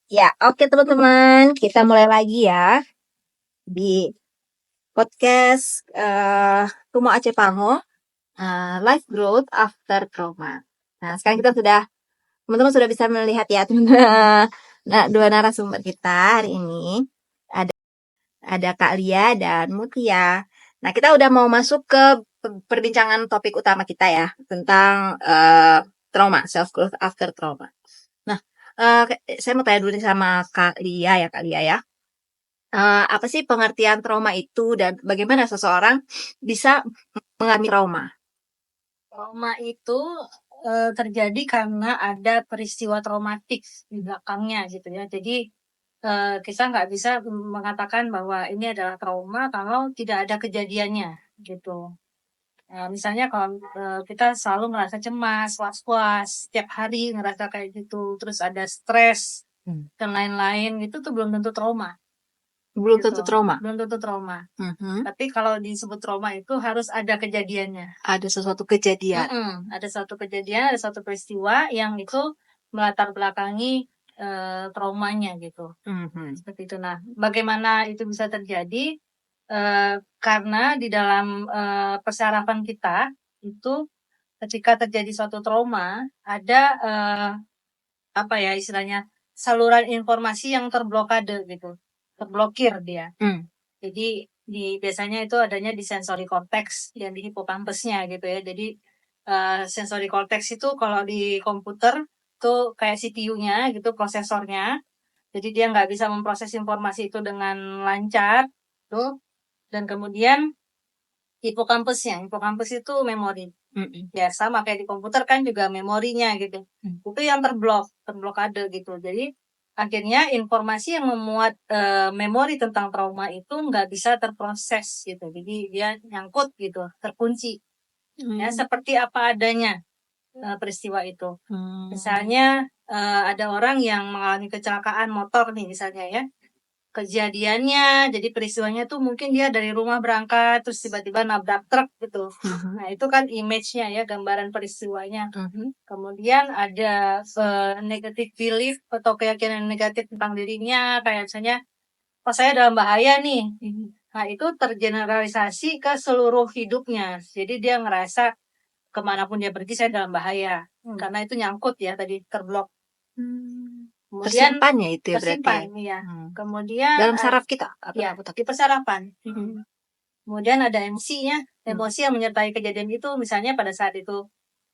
Ya, oke teman-teman, kita mulai lagi ya di podcast Rumah Aceh Pango, Life Growth After Trauma. Nah, sekarang teman-teman sudah bisa melihat ya nah, dua narasumber kita hari ini. Ada Kak Lia dan Mutia. Nah, kita udah mau masuk ke perbincangan topik utama kita ya, tentang trauma, self growth after trauma. Nah, saya mau tanya dulu nih sama Kak Lia ya. Apa sih pengertian trauma itu dan bagaimana seseorang bisa mengalami trauma? Trauma itu terjadi karena ada peristiwa traumatik di belakangnya gitu ya. Jadi kita nggak bisa mengatakan bahwa ini adalah trauma kalau tidak ada kejadiannya gitu. Misalnya kalau kita selalu merasa cemas, was-was, setiap hari ngerasa kayak gitu, terus ada stres dan lain-lain, itu tuh belum tentu trauma. Belum Gitu. tentu trauma. Belum tentu trauma. Mhm. Tapi kalau disebut trauma itu harus ada kejadiannya. Ada sesuatu kejadian. Ada suatu kejadian, ada suatu peristiwa yang itu melatar belakangi traumanya gitu. Seperti itu. Nah, bagaimana itu bisa terjadi? Karena di dalam persarafan kita itu ketika terjadi suatu trauma ada apa ya istilahnya saluran informasi yang terblokade gitu, terblokir dia. Jadi biasanya itu adanya di sensory cortex yang di hippocampusnya gitu ya. Jadi sensory cortex itu kalau di komputer itu kayak CPU-nya gitu, prosesornya. Jadi dia nggak bisa memproses informasi itu dengan lancar tuh. Dan kemudian hippocampus itu memori. Ya sama kayak di komputer kan juga memorinya gitu. Itu yang terblokade gitu. Jadi akhirnya informasi yang memuat memori tentang trauma itu nggak bisa terproses gitu. Jadi dia nyangkut gitu, terkunci. Ya seperti apa adanya peristiwa itu. Misalnya ada orang yang mengalami kecelakaan motor nih misalnya ya. Kejadiannya, jadi peristiwanya tuh mungkin dia dari rumah berangkat terus tiba-tiba nabrak truk gitu. Nah itu kan image-nya ya, gambaran peristiwanya. Kemudian ada negative belief atau keyakinan negatif tentang dirinya, kayak misalnya, oh saya dalam bahaya nih. Nah itu tergeneralisasi ke seluruh hidupnya. Jadi dia ngerasa kemanapun dia pergi saya dalam bahaya. Karena itu nyangkut ya tadi terblok. Kemudian Tersimpan ya itu ya berarti tersimpan ya. ya. Kemudian Dalam saraf kita atau ya otak? di persarapan. Kemudian ada emosinya, emosi yang menyertai kejadian itu, misalnya pada saat itu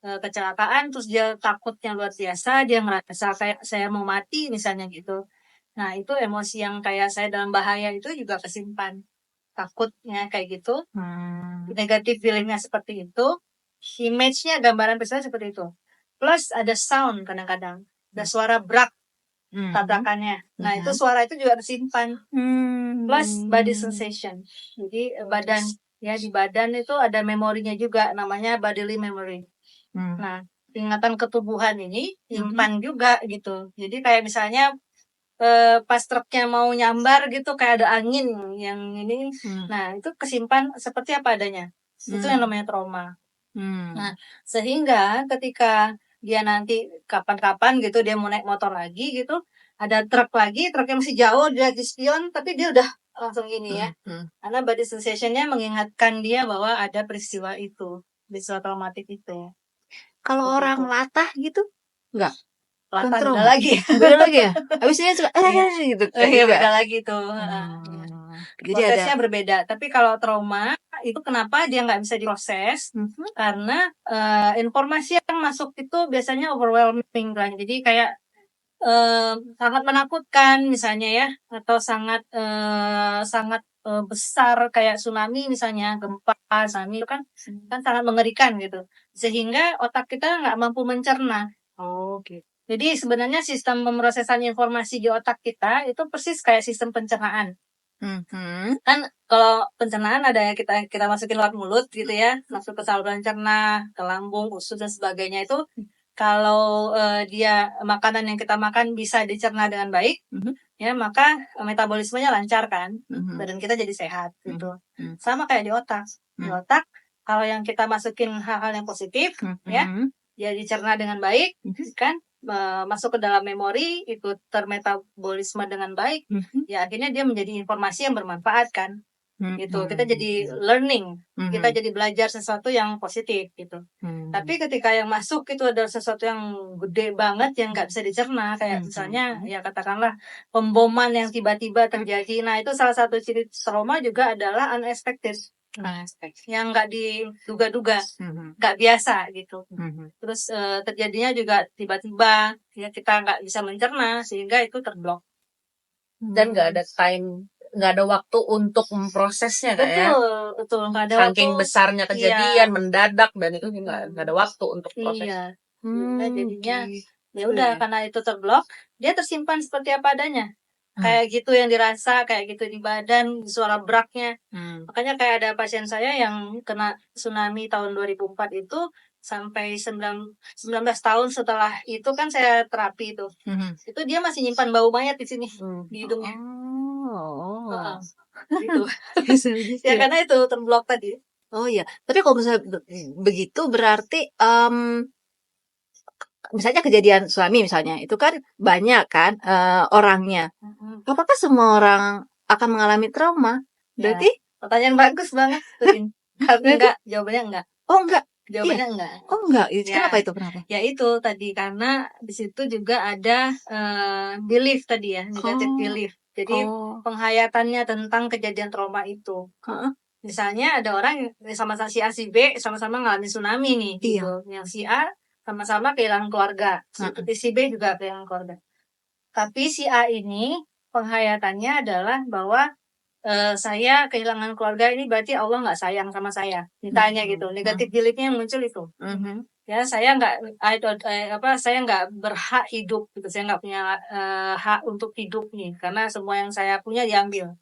kecelakaan, terus dia takutnya luar biasa, dia ngerasa kayak saya mau mati misalnya gitu. Nah itu emosi yang kayak saya dalam bahaya itu juga kesimpan, takutnya kayak gitu. Negatif feelingnya seperti itu, image-nya gambaran peristiwa seperti itu. Plus ada sound kadang-kadang, ada suara brak tabrakannya. Nah itu suara itu juga tersimpan. Plus body sensation. Jadi badan ya di badan itu ada memorinya juga namanya bodily memory. Nah ingatan ketubuhan ini simpan juga gitu. Jadi kayak misalnya pas truknya mau nyambar gitu kayak ada angin yang ini. Nah itu kesimpan seperti apa adanya. Itu yang namanya trauma. Nah sehingga ketika dia nanti kapan-kapan gitu dia mau naik motor lagi gitu, ada truk lagi, truknya masih jauh dia di spion tapi dia udah langsung gini ya. Karena body sensation-nya mengingatkan dia bahwa ada peristiwa itu, peristiwa traumatik itu. Kalau orang latah gitu enggak? Latah Kontrol beda lagi. beda lagi ya. Habis ini suka gitu Iya beda lagi tuh. Jadi Prosesnya ada berbeda. Tapi kalau trauma itu kenapa dia nggak bisa diproses? Karena informasi yang masuk itu biasanya overwhelming kan. Jadi kayak sangat menakutkan misalnya ya, atau sangat besar kayak tsunami misalnya, gempa, tsunami itu kan sangat mengerikan gitu. Sehingga otak kita nggak mampu mencerna. gitu. Jadi sebenarnya sistem pemrosesan informasi di otak kita itu persis kayak sistem pencernaan. Kan kalau pencernaan ada yang kita masukin lewat mulut gitu ya, masuk ke saluran cerna, ke lambung, usus dan sebagainya itu. Kalau dia makanan yang kita makan bisa dicerna dengan baik, ya maka metabolismenya lancar kan, badan kita jadi sehat gitu. Sama kayak di otak. Di otak kalau yang kita masukin hal-hal yang positif, ya dia dicerna dengan baik, kan masuk ke dalam memori, ikut termetabolisme dengan baik, ya akhirnya dia menjadi informasi yang bermanfaat kan, gitu. Kita jadi learning, kita jadi belajar sesuatu yang positif gitu. Tapi ketika yang masuk itu adalah sesuatu yang gede banget yang nggak bisa dicerna, kayak misalnya ya katakanlah pemboman yang tiba-tiba terjadi. Nah itu salah satu ciri trauma juga adalah unexpected, yang nggak diduga-duga, nggak biasa gitu. Terus terjadinya juga tiba-tiba, ya kita nggak bisa mencerna sehingga itu terblok. Dan nggak ada waktu untuk memprosesnya Kak ya. Betul, nggak ada Saking waktu. besarnya kejadian mendadak dan itu nggak ada waktu untuk proses. Iya. Nah, jadinya ya udah karena itu terblok, dia tersimpan seperti apa adanya. Kayak gitu yang dirasa, kayak gitu di badan, suara braknya. Makanya kayak ada pasien saya yang kena tsunami tahun 2004 itu sampai 19 tahun setelah itu kan saya terapi itu. Itu dia masih nyimpan bau mayat di sini, di hidungnya. Gitu. Ya karena itu terblok tadi. Oh iya, tapi kalau misalnya begitu berarti misalnya kejadian suami misalnya itu kan banyak kan orangnya. Apakah semua orang akan mengalami trauma? Berarti Pertanyaan bagus banget. Enggak, jawabannya enggak. Oh enggak. Jawabannya enggak. Oh enggak. Kenapa Ya. itu? Kenapa? Ya itu tadi karena di situ juga ada belief tadi ya, negative belief. Jadi penghayatannya tentang kejadian trauma itu. Misalnya ada orang sama-sama si A si B sama-sama ngalamin tsunami nih gitu. Yang si A sama-sama kehilangan keluarga, si B juga kehilangan keluarga. Tapi si A ini penghayatannya adalah bahwa saya kehilangan keluarga ini berarti Allah nggak sayang sama saya. Ditanya gitu, negatif beliefnya yang muncul itu. Ya saya saya nggak berhak hidup gitu, saya nggak punya hak untuk hidup nih karena semua yang saya punya diambil.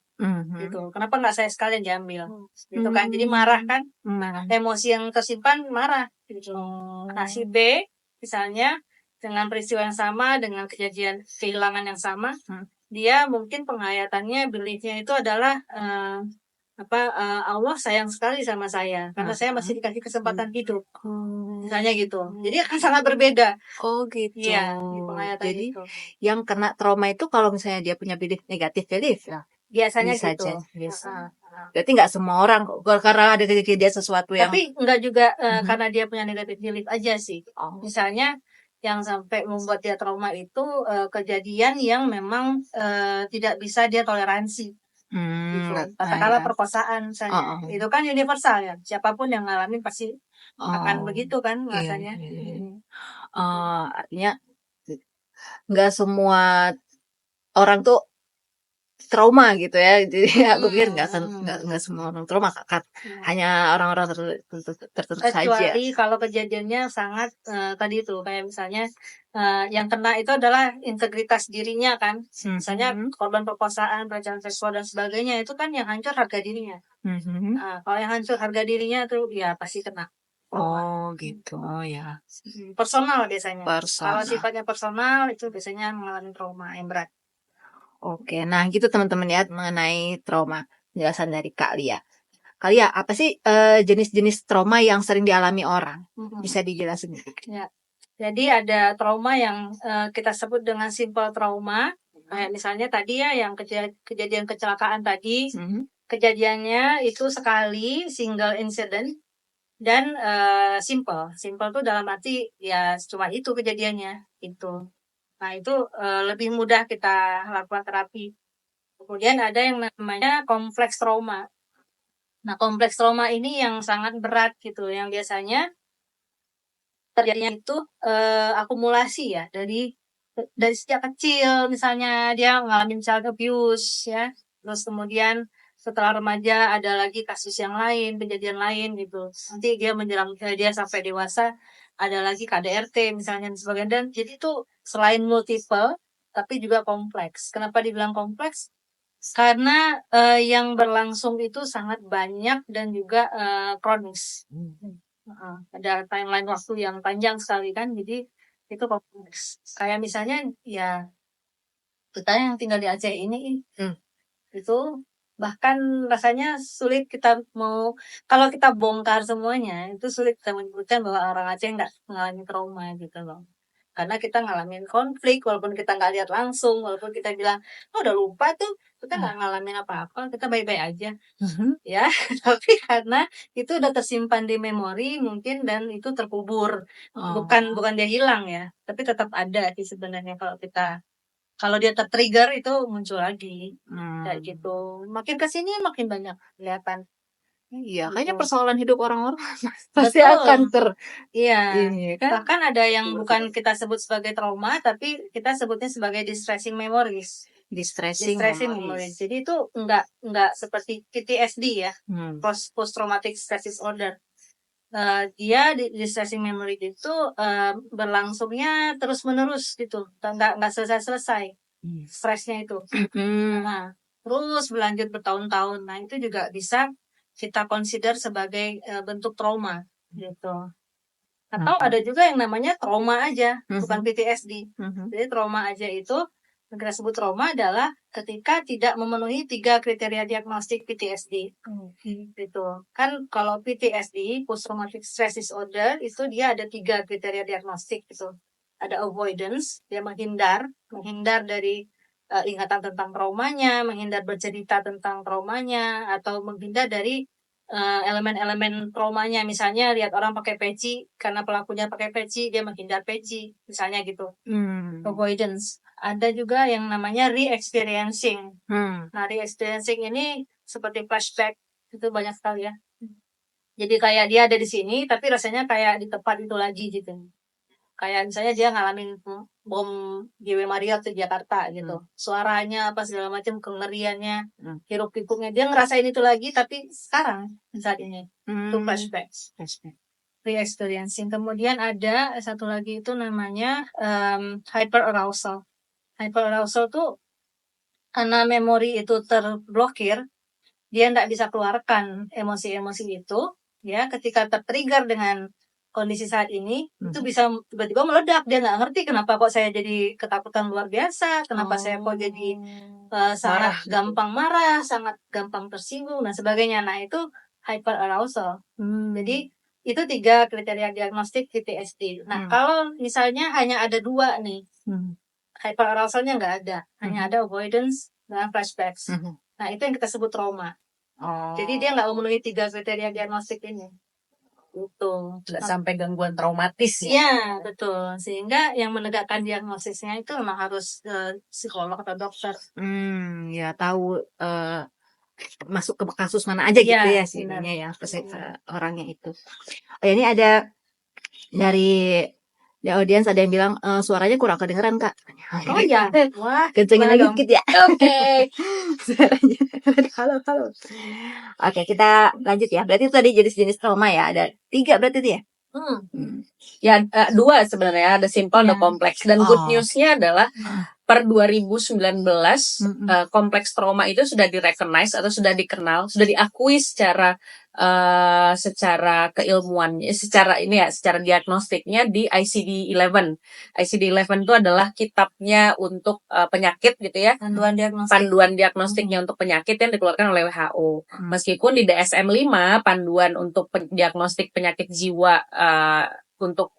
Gitu. Kenapa nggak saya sekalian diambil? Gitu kan. Jadi marah kan? Emosi yang tersimpan marah. Gitu. Nah si B misalnya dengan peristiwa yang sama, dengan kejadian kehilangan yang sama, dia mungkin penghayatannya, beliefnya itu adalah Allah sayang sekali sama saya karena saya masih dikasih kesempatan hidup. Misalnya gitu. Jadi akan sangat berbeda. Oh gitu. Iya, di penghayatan Jadi itu. yang kena trauma itu kalau misalnya dia punya negatif belief ya. Biasanya bisa gitu. Berarti nggak semua orang karena ada kejadian sesuatu yang. Tapi nggak juga karena dia punya negatif belief aja sih. Misalnya yang sampai membuat dia trauma itu kejadian yang memang tidak bisa dia toleransi. Gitu. Katakanlah perkosaan misalnya. Itu kan universal ya. Siapapun yang ngalamin pasti akan begitu kan rasanya. Artinya nggak semua orang tuh trauma gitu ya. Jadi aku pikir nggak semua orang trauma kan. Hanya orang-orang tertentu saja. Kecuali kalau kejadiannya sangat tadi itu kayak misalnya yang kena itu adalah integritas dirinya kan. Misalnya korban perkosaan, pelecehan seksual dan sebagainya itu kan yang hancur harga dirinya. Kalau yang hancur harga dirinya tuh ya pasti kena. Oh gitu. Oh ya. Personal biasanya. Kalau sifatnya personal itu biasanya mengalami trauma yang berat. Oke, nah gitu teman-teman ya mengenai trauma. Penjelasan dari Kak Lia. Kak Lia, apa sih jenis-jenis trauma yang sering dialami orang? Bisa dijelasin? Ya. Jadi ada trauma yang kita sebut dengan simple trauma. Kayak misalnya tadi ya yang kejadian kecelakaan tadi. Kejadiannya itu sekali, single incident. Dan simple. Simple tuh dalam arti ya cuma itu kejadiannya. Itu. Nah itu lebih mudah kita lakukan terapi. Kemudian ada yang namanya kompleks trauma. Nah kompleks trauma ini yang sangat berat gitu. Yang biasanya terjadinya itu akumulasi ya dari sejak kecil. Misalnya dia ngalamin child abuse ya. Terus kemudian setelah remaja ada lagi kasus yang lain, kejadian lain gitu. Nanti dia menjelang dia sampai dewasa ada lagi KDRT misalnya dan sebagainya. Dan jadi itu selain multiple tapi juga kompleks. Kenapa dibilang kompleks? Karena yang berlangsung itu sangat banyak dan juga kronis. Ada timeline waktu yang panjang sekali kan, jadi itu kompleks. Kayak misalnya ya kita yang tinggal di Aceh ini itu bahkan rasanya sulit kita mau, kalau kita bongkar semuanya itu sulit kita menyebutkan bahwa orang Aceh nggak mengalami trauma gitu loh. karena kita ngalamin konflik walaupun kita nggak lihat langsung, walaupun kita bilang oh udah lupa tuh kita nggak ngalamin apa-apa, kita baik-baik aja ya. Tapi karena itu udah tersimpan di memori mungkin dan itu terkubur, bukan dia hilang ya, tapi tetap ada sih sebenarnya kalau dia tertrigger itu muncul lagi kayak gitu. Makin kesini makin banyak kelihatan. Iya, kayaknya Betul. persoalan hidup orang-orang pasti Betul. akan Iya. ini kan. Bahkan ada yang bukan kita sebut sebagai trauma, tapi kita sebutnya sebagai distressing memories. Distressing Memories. Jadi itu enggak seperti PTSD ya, post traumatic stress disorder. Dia distressing memory itu berlangsungnya terus menerus gitu, nggak selesai stresnya itu. Nah, terus berlanjut bertahun-tahun. Nah, itu juga bisa kita consider sebagai bentuk trauma gitu. Atau ada juga yang namanya trauma aja, bukan PTSD. Jadi trauma aja itu yang kita sebut trauma adalah ketika tidak memenuhi 3 kriteria diagnostik PTSD. Gitu. Kan kalau PTSD, post traumatic stress disorder, itu dia ada 3 kriteria diagnostik gitu. Ada avoidance, dia menghindar dari ingatan tentang traumanya, menghindar bercerita tentang traumanya, atau menghindar dari elemen-elemen traumanya. Misalnya lihat orang pakai peci, karena pelakunya pakai peci, dia menghindar peci, misalnya gitu. Avoidance. Ada juga yang namanya re-experiencing. Nah, re-experiencing ini seperti flashback, itu banyak sekali ya. Jadi kayak dia ada di sini, tapi rasanya kayak di tempat itu lagi gitu. Kayak misalnya dia ngalamin bom GW Marriott di Jakarta gitu. Suaranya apa segala macam, kengeriannya, hiruk pikuknya, dia ngerasain itu lagi tapi sekarang saat ini. Itu flashback. Re-experiencing. Kemudian ada satu lagi itu namanya hyperarousal. Hyperarousal tuh karena memori itu terblokir, dia tidak bisa keluarkan emosi-emosi itu, ya. Ketika tertrigger dengan kondisi saat ini, itu bisa tiba-tiba meledak. Dia nggak ngerti kenapa kok saya jadi ketakutan luar biasa, kenapa saya kok jadi sangat gampang marah, sangat gampang tersinggung dan sebagainya. Nah, itu hyperarousal. Jadi itu 3 kriteria diagnostik PTSD. Nah, kalau misalnya hanya ada 2 nih, hyperarousalnya nggak ada, hanya ada avoidance dan flashbacks. Nah, itu yang kita sebut trauma. Jadi dia nggak memenuhi 3 kriteria diagnostik ini. Gitu. Nggak sampai gangguan traumatis ya. Iya, betul. Sehingga yang menegakkan diagnosisnya itu memang harus psikolog atau dokter. Ya tahu masuk ke kasus mana aja gitu ya sebenarnya ya orangnya itu. Ini ada dari di audiens ada yang bilang suaranya kurang kedengeran Kak. Oh iya, wah, kencengin lagi dikit ya. Oke. Suaranya. Halo. Oke, kita lanjut ya. Berarti itu tadi jenis-jenis trauma ya. Ada 3 berarti itu ya. Ya 2 sebenarnya, ada simple ada kompleks. Dan good newsnya adalah per 2019 kompleks trauma itu sudah di-recognize atau sudah dikenal, sudah diakui secara keilmuan, secara diagnostiknya di ICD-11. ICD-11 itu adalah kitabnya untuk penyakit gitu ya. Panduan diagnostiknya untuk penyakit yang dikeluarkan oleh WHO. Meskipun di DSM-5 panduan untuk diagnostik penyakit jiwa untuk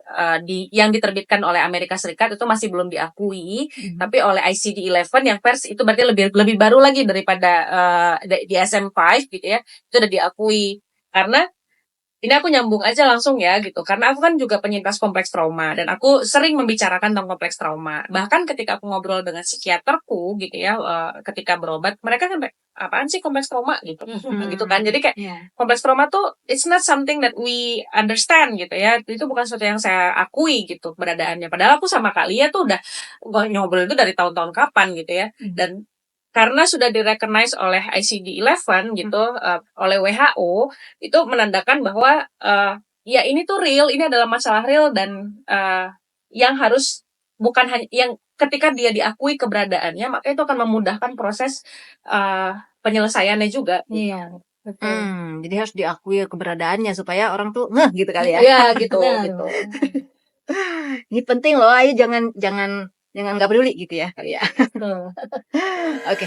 yang diterbitkan oleh Amerika Serikat itu masih belum diakui, tapi oleh ICD-11 yang versi itu berarti lebih baru lagi daripada DSM-5 gitu ya, itu udah diakui. Karena ini aku nyambung aja langsung ya gitu, karena aku kan juga penyintas kompleks trauma dan aku sering membicarakan tentang kompleks trauma. Bahkan ketika aku ngobrol dengan psikiaterku gitu ya, ketika berobat, mereka kan apaan sih kompleks trauma gitu, gitu kan. Jadi kayak kompleks trauma tuh it's not something that we understand gitu ya. Itu bukan sesuatu yang saya akui gitu keberadaannya. Padahal aku sama Kak Lia tuh udah ngobrol itu dari tahun-tahun kapan gitu ya. Dan karena sudah di-recognize oleh ICD-11 gitu, oleh WHO, itu menandakan bahwa ya ini tuh real, ini adalah masalah real dan yang harus bukan hanya yang ketika dia diakui keberadaannya, maka itu akan memudahkan proses penyelesaiannya juga. Iya, betul. Jadi harus diakui keberadaannya supaya orang tuh ngeh gitu kali ya. Iya gitu. Ini penting loh, ayo jangan nggak peduli gitu ya kali ya. Betul. Oke.